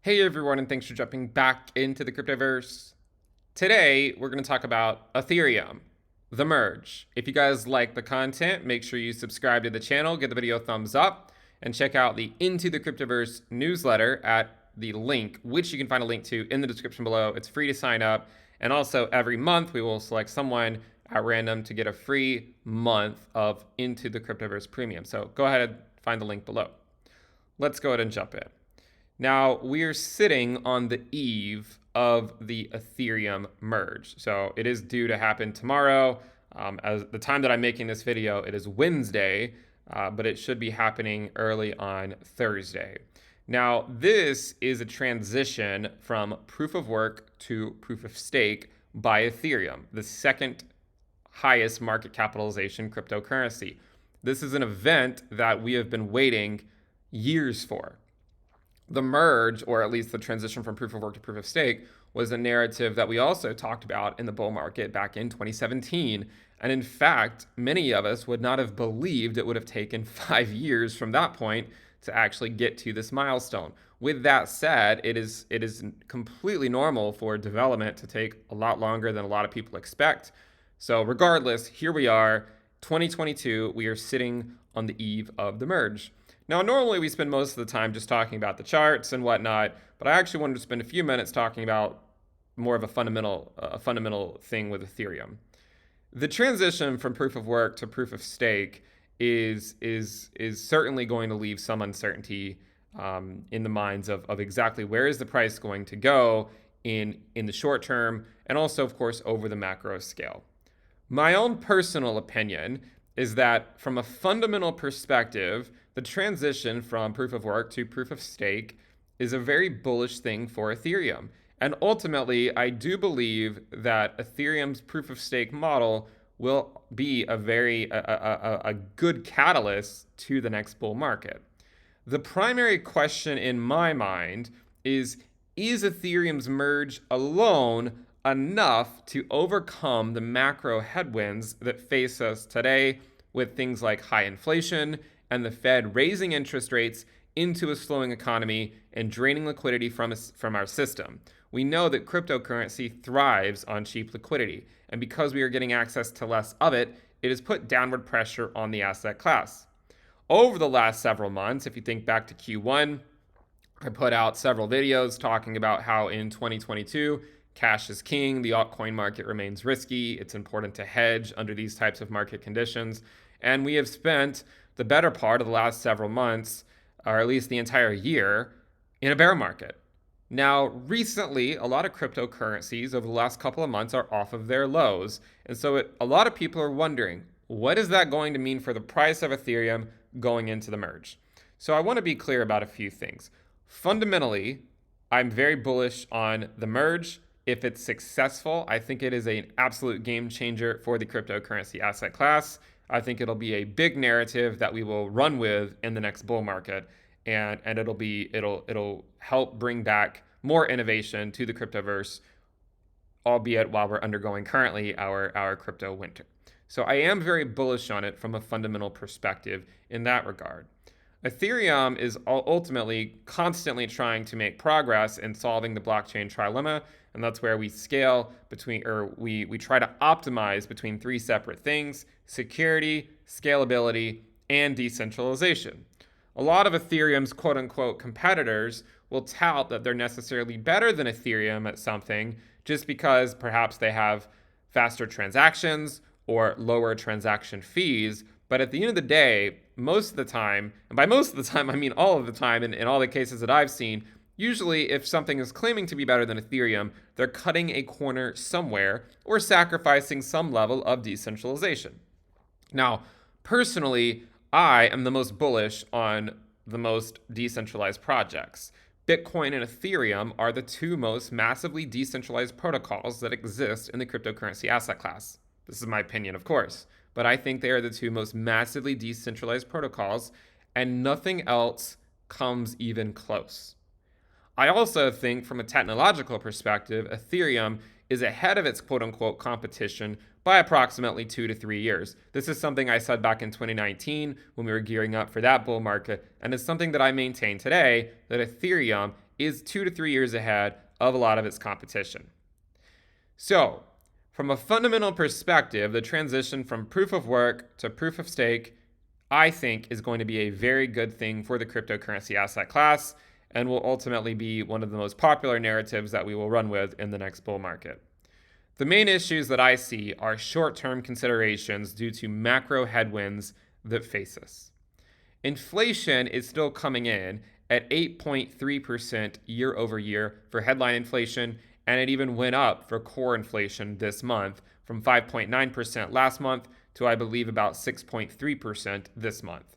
Hey everyone, and thanks for jumping back into the Cryptoverse. Today, we're going to talk about Ethereum, the merge. If you guys like the content, make sure you subscribe to the channel, give the video a thumbs up, and check out the Into the Cryptoverse newsletter at the link, which you can find a link to in the description below. It's free to sign up. And also, every month, we will select someone at random to get a free month of Into the Cryptoverse Premium. So go ahead and find the link below. Let's go ahead and jump in. Now, we are sitting on the eve of the Ethereum merge. So it is due to happen tomorrow. As the time that I'm making this video, it is Wednesday, but it should be happening early on Thursday. Now, this is a transition from proof of work to proof of stake by Ethereum, the second highest market capitalization cryptocurrency. This is an event that we have been waiting years for. The merge, or at least the transition from proof of work to proof of stake, was a narrative that we also talked about in the bull market back in 2017. And in fact, many of us would not have believed it would have taken 5 years from that point to actually get to this milestone. With that said, it is completely normal for development to take a lot longer than a lot of people expect. So regardless, here we are, 2022, we are sitting on the eve of the merge. Now, normally we spend most of the time just talking about the charts and whatnot, but I actually wanted to spend a few minutes talking about more of a fundamental thing with Ethereum. The transition from proof of work to proof of stake is certainly going to leave some uncertainty in the minds of exactly where is the price going to go in the short term, and also, of course, over the macro scale. My own personal opinion is that from a fundamental perspective, the transition from proof of work to proof of stake is a very bullish thing for Ethereum. And ultimately, I do believe that Ethereum's proof of stake model will be a good catalyst to the next bull market. The primary question in my mind is Ethereum's merge alone enough to overcome the macro headwinds that face us today with things like high inflation and the Fed raising interest rates into a slowing economy and draining liquidity from our system? We know that cryptocurrency thrives on cheap liquidity, and because we are getting access to less of it, it has put downward pressure on the asset class. Over the last several months, if you think back to Q1, I put out several videos talking about how in 2022, cash is king, the altcoin market remains risky, it's important to hedge under these types of market conditions, and we have spent the better part of the last several months, or at least the entire year, in a bear market. Now, recently, a lot of cryptocurrencies over the last couple of months are off of their lows. And so a lot of people are wondering, what is that going to mean for the price of Ethereum going into the merge? So I want to be clear about a few things. Fundamentally, I'm very bullish on the merge. If it's successful, I think it is an absolute game changer for the cryptocurrency asset class. I think it'll be a big narrative that we will run with in the next bull market, and it'll help bring back more innovation to the cryptoverse, albeit while we're undergoing currently our crypto winter. So I am very bullish on it from a fundamental perspective in that regard. Ethereum is ultimately constantly trying to make progress in solving the blockchain trilemma, and that's where we scale between, or we try to optimize between three separate things: security, scalability, and decentralization. A lot of Ethereum's quote-unquote competitors will tout that they're necessarily better than Ethereum at something just because perhaps they have faster transactions or lower transaction fees. But at the end of the day, most of the time, and by most of the time, I mean all of the time, in all the cases that I've seen, usually if something is claiming to be better than Ethereum, they're cutting a corner somewhere or sacrificing some level of decentralization. Now, personally, I am the most bullish on the most decentralized projects. Bitcoin and Ethereum are the two most massively decentralized protocols that exist in the cryptocurrency asset class. This is my opinion, of course, but I think they are the two most massively decentralized protocols, and nothing else comes even close. I also think from a technological perspective, Ethereum is ahead of its quote-unquote competition by approximately 2 to 3 years. This is something I said back in 2019 when we were gearing up for that bull market, and it's something that I maintain today, that Ethereum is 2 to 3 years ahead of a lot of its competition. So, from a fundamental perspective, the transition from proof of work to proof of stake, I think, is going to be a very good thing for the cryptocurrency asset class and will ultimately be one of the most popular narratives that we will run with in the next bull market. The main issues that I see are short-term considerations due to macro headwinds that face us. Inflation is still coming in at 8.3% year over year for headline inflation, and it even went up for core inflation this month from 5.9% last month to, I believe, about 6.3% this month.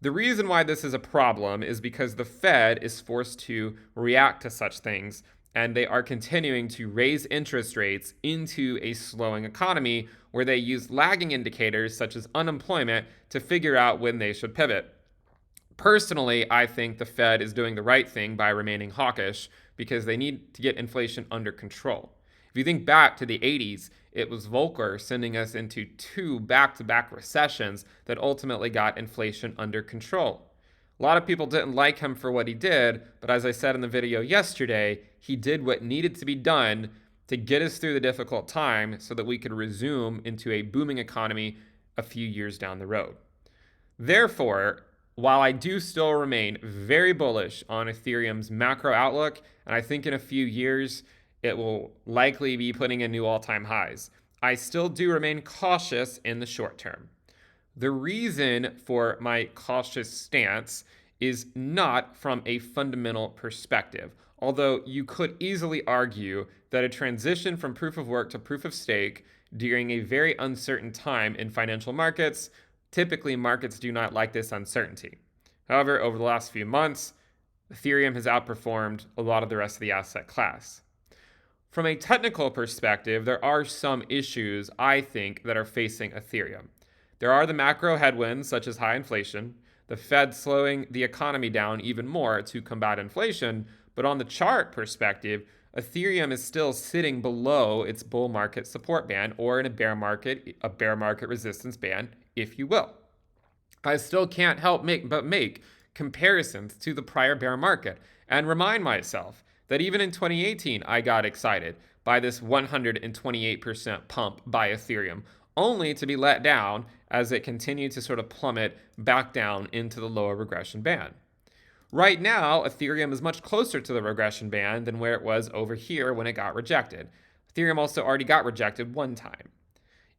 The reason why this is a problem is because the Fed is forced to react to such things, and they are continuing to raise interest rates into a slowing economy where they use lagging indicators such as unemployment to figure out when they should pivot. Personally, I think the Fed is doing the right thing by remaining hawkish because they need to get inflation under control. If you think back to the 80s, it was Volcker sending us into 2 back-to-back recessions that ultimately got inflation under control. A lot of people didn't like him for what he did, but as I said in the video yesterday, he did what needed to be done to get us through the difficult time so that we could resume into a booming economy a few years down the road. Therefore, while I do still remain very bullish on Ethereum's macro outlook, and I think in a few years it will likely be putting in new all-time highs, I still do remain cautious in the short term. The reason for my cautious stance is not from a fundamental perspective, although you could easily argue that a transition from proof of work to proof of stake during a very uncertain time in financial markets, typically markets do not like this uncertainty. However, over the last few months, Ethereum has outperformed a lot of the rest of the asset class. From a technical perspective, there are some issues, I think, that are facing Ethereum. There are the macro headwinds, such as high inflation, the Fed slowing the economy down even more to combat inflation, but on the chart perspective, Ethereum is still sitting below its bull market support band, or in a bear market resistance band, if you will. I still can't help but make comparisons to the prior bear market and remind myself that even in 2018, I got excited by this 128% pump by Ethereum, only to be let down as it continued to sort of plummet back down into the lower regression band. Right now, Ethereum is much closer to the regression band than where it was over here when it got rejected. Ethereum also already got rejected one time.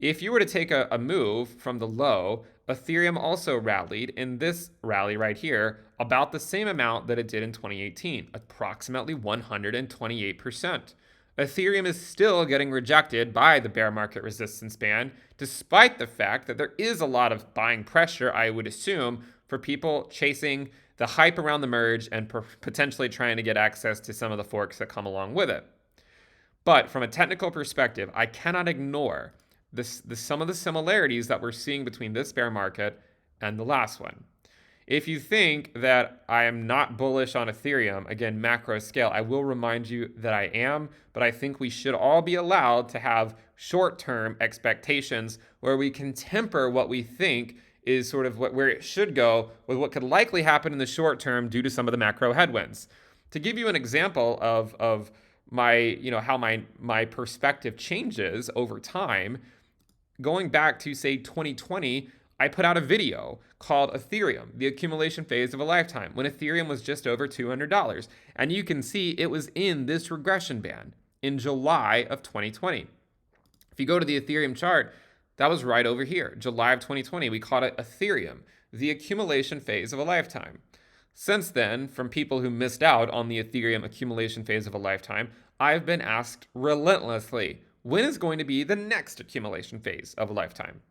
If you were to take a move from the low, Ethereum also rallied in this rally right here about the same amount that it did in 2018, approximately 128%. Ethereum is still getting rejected by the bear market resistance band, despite the fact that there is a lot of buying pressure, I would assume, for people chasing the hype around the merge and potentially trying to get access to some of the forks that come along with it. But from a technical perspective, I cannot ignore some of the similarities that we're seeing between this bear market and the last one. If you think that I am not bullish on Ethereum, again, macro scale, I will remind you that I am, but I think we should all be allowed to have short-term expectations where we can temper what we think is sort of where it should go with what could likely happen in the short term due to some of the macro headwinds. To give you an example of my, how my perspective changes over time, going back to, say, 2020, I put out a video called Ethereum, the accumulation phase of a lifetime, when Ethereum was just over $200. And you can see it was in this regression band in July of 2020. If you go to the Ethereum chart, that was right over here, July of 2020. We called it Ethereum, the accumulation phase of a lifetime. Since then, from people who missed out on the Ethereum accumulation phase of a lifetime, I've been asked relentlessly, when is going to be the next accumulation phase of a lifetime?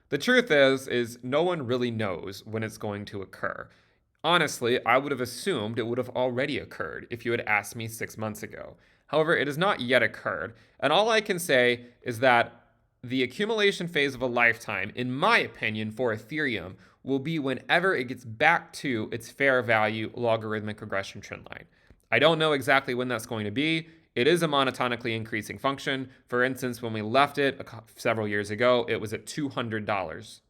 The truth is no one really knows when it's going to occur. Honestly, I would have assumed it would have already occurred if you had asked me 6 months ago. However, it has not yet occurred, and all I can say is that the accumulation phase of a lifetime, in my opinion, for Ethereum, will be whenever it gets back to its fair value logarithmic regression trend line. I don't know exactly when that's going to be. It is a monotonically increasing function. For instance, when we left it several years ago, it was at $200.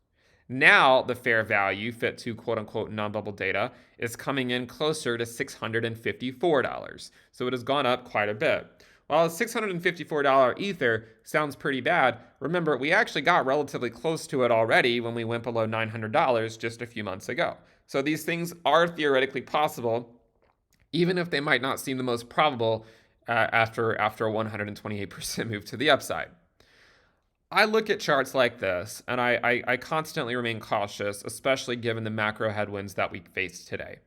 Now the fair value fit to quote unquote non-bubble data is coming in closer to $654. So it has gone up quite a bit. While a $654 Ether sounds pretty bad, remember we actually got relatively close to it already when we went below $900 just a few months ago. So these things are theoretically possible, even if they might not seem the most probable after a 128% move to the upside. I look at charts like this, and I constantly remain cautious, especially given the macro headwinds that we face today.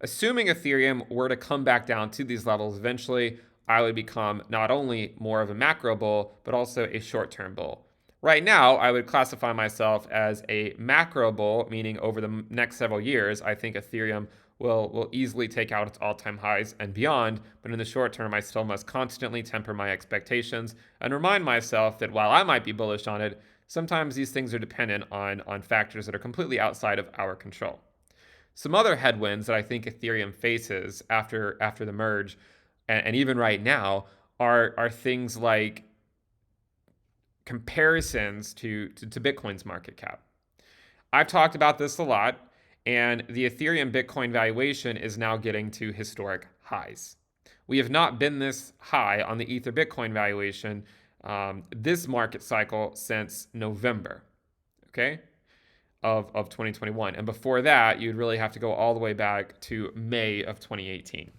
Assuming Ethereum were to come back down to these levels eventually, I would become not only more of a macro bull, but also a short-term bull. Right now, I would classify myself as a macro bull, meaning over the next several years, I think Ethereum will easily take out its all-time highs and beyond, but in the short term, I still must constantly temper my expectations and remind myself that while I might be bullish on it, sometimes these things are dependent on factors that are completely outside of our control. Some other headwinds that I think Ethereum faces after the merge, and even right now, are things like comparisons to Bitcoin's market cap. I've talked about this a lot, and the Ethereum Bitcoin valuation is now getting to historic highs. We have not been this high on the Ether Bitcoin valuation this market cycle since November, okay, of 2021. And before that, you'd really have to go all the way back to May of 2018.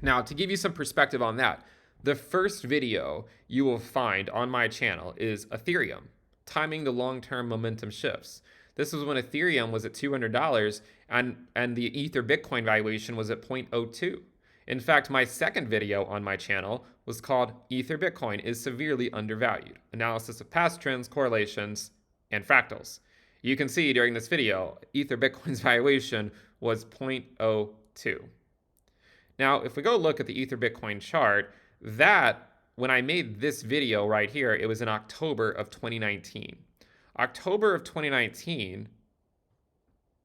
Now, to give you some perspective on that, the first video you will find on my channel is Ethereum, timing the long-term momentum shifts. This was when Ethereum was at $200 and the Ether Bitcoin valuation was at 0.02. In fact, my second video on my channel was called Ether Bitcoin is Severely Undervalued, Analysis of Past Trends, Correlations, and Fractals. You can see during this video, Ether Bitcoin's valuation was 0.02. Now, if we go look at the Ether Bitcoin chart, that, when I made this video right here, it was in October of 2019. October of 2019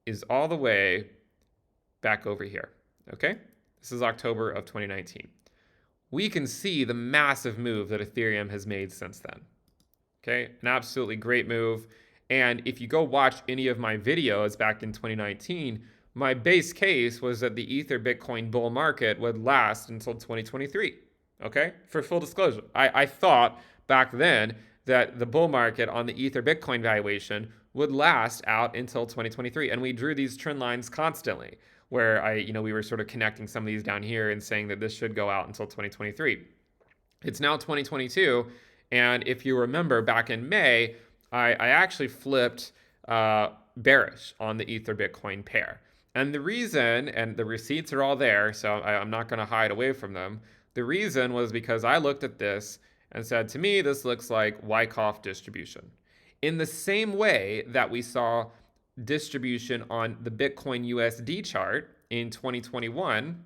is all the way back over here, okay? This is October of 2019. We can see the massive move that Ethereum has made since then, okay? An absolutely great move. And if you go watch any of my videos back in 2019, my base case was that the Ether Bitcoin bull market would last until 2023, okay? For full disclosure, I thought back then that the bull market on the Ether Bitcoin valuation would last out until 2023. And we drew these trend lines constantly where we were sort of connecting some of these down here and saying that this should go out until 2023. It's now 2022. And if you remember back in May, I actually flipped bearish on the Ether Bitcoin pair. And the reason, and the receipts are all there, so I'm not going to hide away from them. The reason was because I looked at this and said, to me, this looks like Wyckoff distribution. In the same way that we saw distribution on the Bitcoin USD chart in 2021,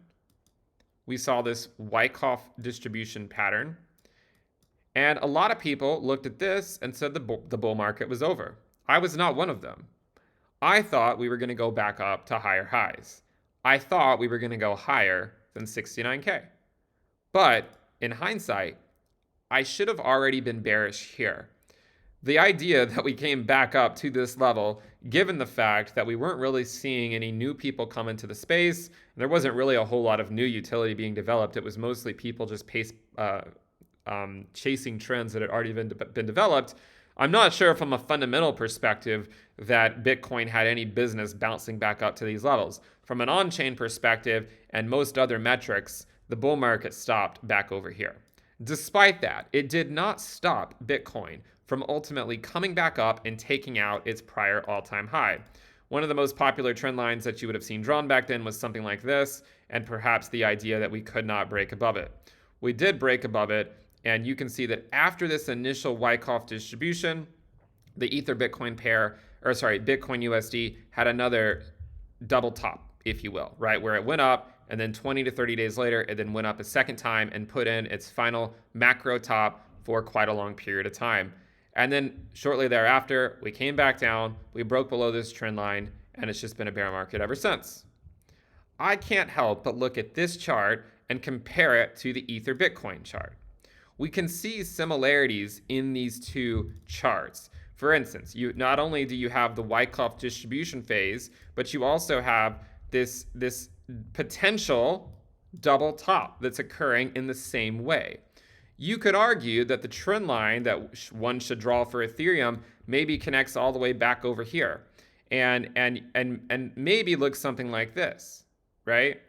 we saw this Wyckoff distribution pattern. And a lot of people looked at this and said the bull market was over. I was not one of them. I thought we were going to go back up to higher highs. I thought we were going to go higher than 69K. But in hindsight, I should have already been bearish here. The idea that we came back up to this level, given the fact that we weren't really seeing any new people come into the space, and there wasn't really a whole lot of new utility being developed. It was mostly people just chasing trends that had already been developed. I'm not sure from a fundamental perspective that Bitcoin had any business bouncing back up to these levels. From an on-chain perspective and most other metrics, the bull market stopped back over here. Despite that, it did not stop Bitcoin from ultimately coming back up and taking out its prior all-time high. One of the most popular trend lines that you would have seen drawn back then was something like this, and perhaps the idea that we could not break above it. We did break above it, and you can see that after this initial Wyckoff distribution, the Ether Bitcoin pair, Bitcoin USD had another double top, if you will, right? Where it went up, and then 20 to 30 days later, it then went up a second time and put in its final macro top for quite a long period of time. And then shortly thereafter, we came back down, we broke below this trend line, and it's just been a bear market ever since. I can't help but look at this chart and compare it to the Ether Bitcoin chart, we can see similarities in these two charts. For instance, you not only do you have the Wyckoff distribution phase, but you also have this potential double top that's occurring in the same way. You could argue that the trend line that one should draw for Ethereum maybe connects all the way back over here and maybe looks something like this, right?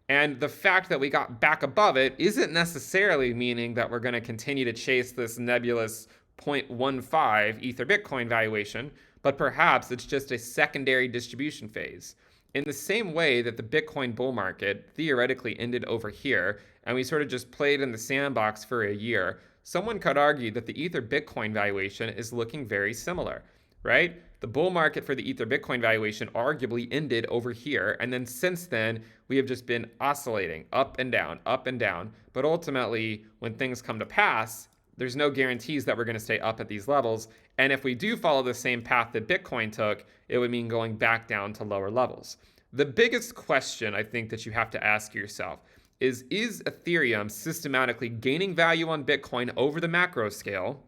And the fact that we got back above it isn't necessarily meaning that we're going to continue to chase this nebulous 0.15 Ether Bitcoin valuation, but perhaps it's just a secondary distribution phase. In the same way that the Bitcoin bull market theoretically ended over here, and we sort of just played in the sandbox for a year, someone could argue that the Ether Bitcoin valuation is looking very similar, right? The bull market for the Ether Bitcoin valuation arguably ended over here. And then since then, we have just been oscillating up and down, up and down. But ultimately, when things come to pass, there's no guarantees that we're going to stay up at these levels. And if we do follow the same path that Bitcoin took, it would mean going back down to lower levels. The biggest question I think that you have to ask yourself is Ethereum systematically gaining value on Bitcoin over the macro scale,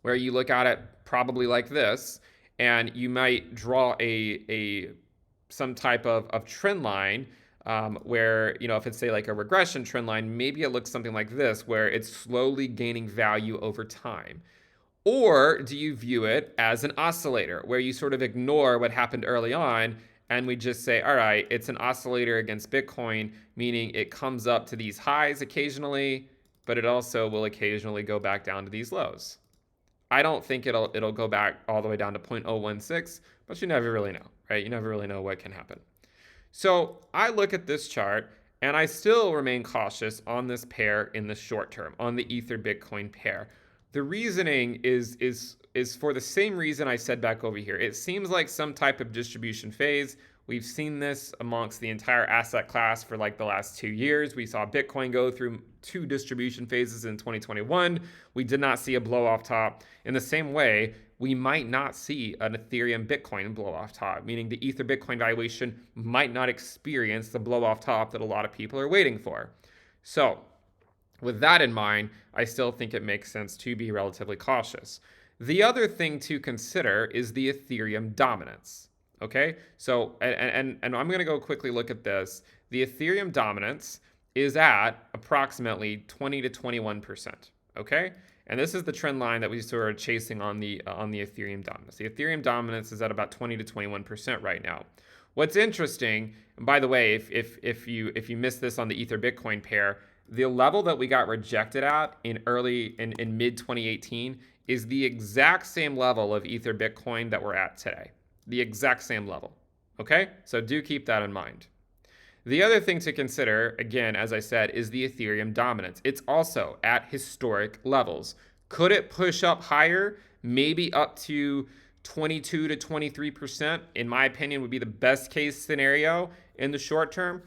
where you look at it probably like this, and you might draw some type of trend line where, if it's say like a regression trend line, maybe it looks something like this, where it's slowly gaining value over time. Or do you view it as an oscillator, where you sort of ignore what happened early on and we just say, all right, it's an oscillator against Bitcoin, meaning it comes up to these highs occasionally, but it also will occasionally go back down to these lows. I don't think it'll go back all the way down to 0.016, but you never really know, right? You never really know what can happen. So I look at this chart and I still remain cautious on this pair in the short term, on the Ether Bitcoin pair. The reasoning is for the same reason I said back over here. It seems like some type of distribution phase. We've seen this amongst the entire asset class for like the last 2 years. We saw Bitcoin go through 2 distribution phases in 2021. We did not see a blow off top. In the same way, we might not see an Ethereum Bitcoin blow off top, meaning the Ether Bitcoin valuation might not experience the blow off top that a lot of people are waiting for. So with that in mind, I still think it makes sense to be relatively cautious. The other thing to consider is the Ethereum dominance. Okay, so and I'm going to go quickly look at this. The Ethereum dominance is at approximately 20 to 21%. Okay, and this is the trend line that we sort of chasing on the Ethereum dominance. The Ethereum dominance is at about 20 to 21% right now. What's interesting, and by the way, if you missed this on the Ether Bitcoin pair, the level that we got rejected at in mid 2018 is the exact same level of Ether Bitcoin that we're at today. The exact same level. Okay? So do keep that in mind. The other thing to consider, again, as I said, is the Ethereum dominance. It's also at historic levels. Could it push up higher? Maybe up to 22 to 23%, in my opinion, would be the best case scenario in the short term.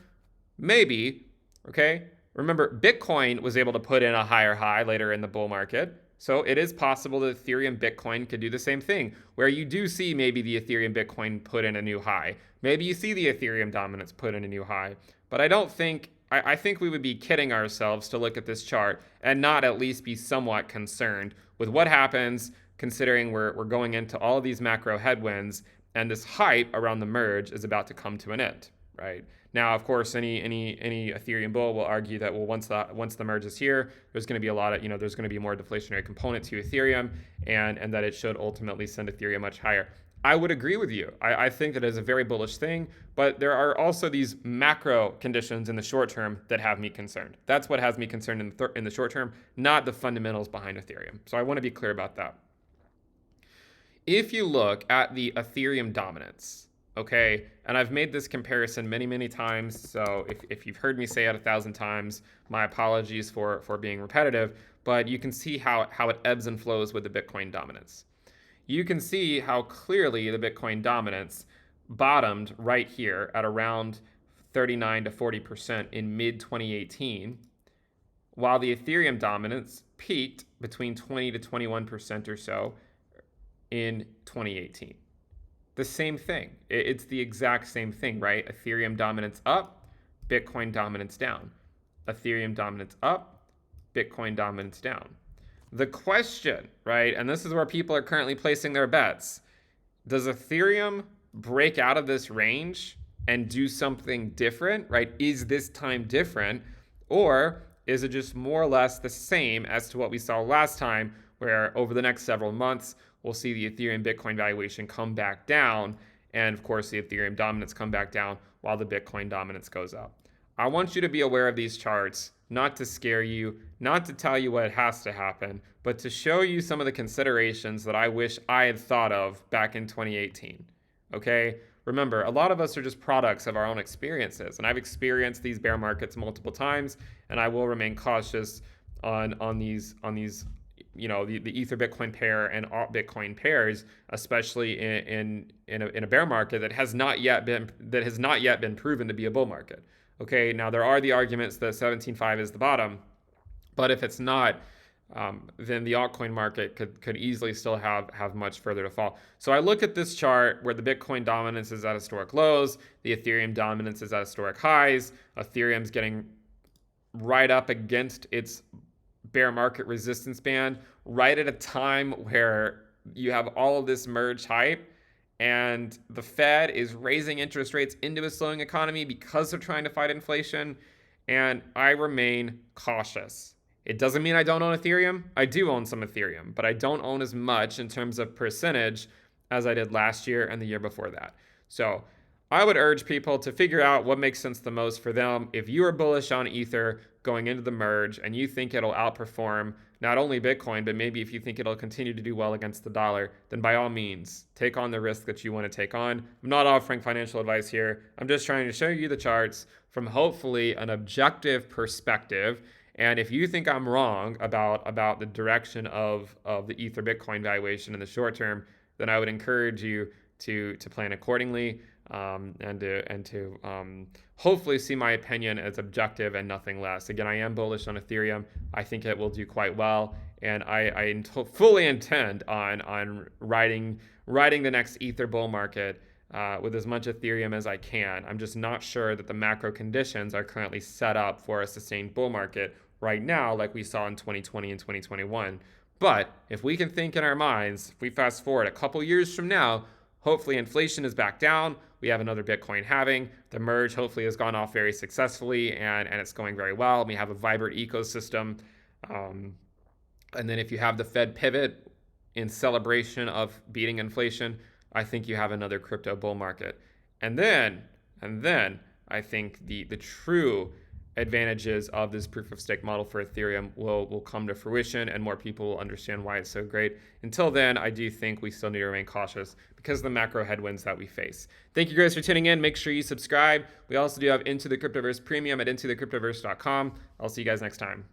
Maybe, okay? Remember, Bitcoin was able to put in a higher high later in the bull market. So it is possible that Ethereum Bitcoin could do the same thing, where you do see maybe the Ethereum Bitcoin put in a new high. Maybe you see the Ethereum dominance put in a new high. But I think we would be kidding ourselves to look at this chart and not at least be somewhat concerned with what happens, considering we're going into all of these macro headwinds and this hype around the merge is about to come to an end, right? Now, of course, any Ethereum bull will argue that, well, once the merge is here, there's going to be a lot of, there's going to be a more deflationary component to Ethereum, and that it should ultimately send Ethereum much higher. I would agree with you. I think that is a very bullish thing, but there are also these macro conditions in the short term that have me concerned. That's what has me concerned in the short term, not the fundamentals behind Ethereum. So I want to be clear about that. If you look at the Ethereum dominance, okay, and I've made this comparison many, many times, so if you've heard me say it 1,000 times, my apologies for being repetitive, but you can see how it ebbs and flows with the Bitcoin dominance. You can see how clearly the Bitcoin dominance bottomed right here at around 39 to 40% in mid-2018, while the Ethereum dominance peaked between 20 to 21% or so in 2018. The same thing. It's the exact same thing, right? Ethereum dominance up, Bitcoin dominance down. Ethereum dominance up, Bitcoin dominance down. The question, right, and this is where people are currently placing their bets, does Ethereum break out of this range and do something different, right? Is this time different? Or is it just more or less the same as to what we saw last time, where over the next several months, we'll see the Ethereum Bitcoin valuation come back down, and of course the Ethereum dominance come back down while the Bitcoin dominance goes up. I want you to be aware of these charts, not to scare you, not to tell you what has to happen, but to show you some of the considerations that I wish I had thought of back in 2018. Okay? Remember, a lot of us are just products of our own experiences, and I've experienced these bear markets multiple times, and I will remain cautious on these the Ether Bitcoin pair and alt Bitcoin pairs, especially in a bear market that has not yet been proven to be a bull market. Okay, now there are the arguments that 17.5 is the bottom, but if it's not, then the altcoin market could easily still have much further to fall. So I look at this chart where the Bitcoin dominance is at historic lows, the Ethereum dominance is at historic highs, Ethereum's getting right up against its bear market resistance band, right at a time where you have all of this merge hype, and the Fed is raising interest rates into a slowing economy because they're trying to fight inflation, and I remain cautious. It doesn't mean I don't own Ethereum. I do own some Ethereum, but I don't own as much in terms of percentage as I did last year and the year before that. So I would urge people to figure out what makes sense the most for them. If you are bullish on Ether going into the merge and you think it'll outperform not only Bitcoin, but maybe if you think it'll continue to do well against the dollar, then by all means, take on the risk that you want to take on. I'm not offering financial advice here. I'm just trying to show you the charts from hopefully an objective perspective. And if you think I'm wrong about the direction of the Ether Bitcoin valuation in the short term, then I would encourage you to plan accordingly, and to hopefully see my opinion as objective and nothing less. Again, I am bullish on Ethereum. I think it will do quite well, and I fully intend on riding the next Ether bull market with as much Ethereum as I can. I'm just not sure that the macro conditions are currently set up for a sustained bull market right now, like we saw in 2020 and 2021. But if we can think in our minds, if we fast forward a couple years from now, hopefully inflation is back down. We have another Bitcoin halving. The merge hopefully has gone off very successfully, and it's going very well. We have a vibrant ecosystem. And then if you have the Fed pivot in celebration of beating inflation, I think you have another crypto bull market. And then I think the true advantages of this proof of stake model for Ethereum will come to fruition, and more people will understand why it's so great. Until then, I do think we still need to remain cautious because of the macro headwinds that we face. Thank you guys for tuning in. Make sure you subscribe. We also do have Into the Cryptoverse Premium at intothecryptoverse.com. I'll see you guys next time.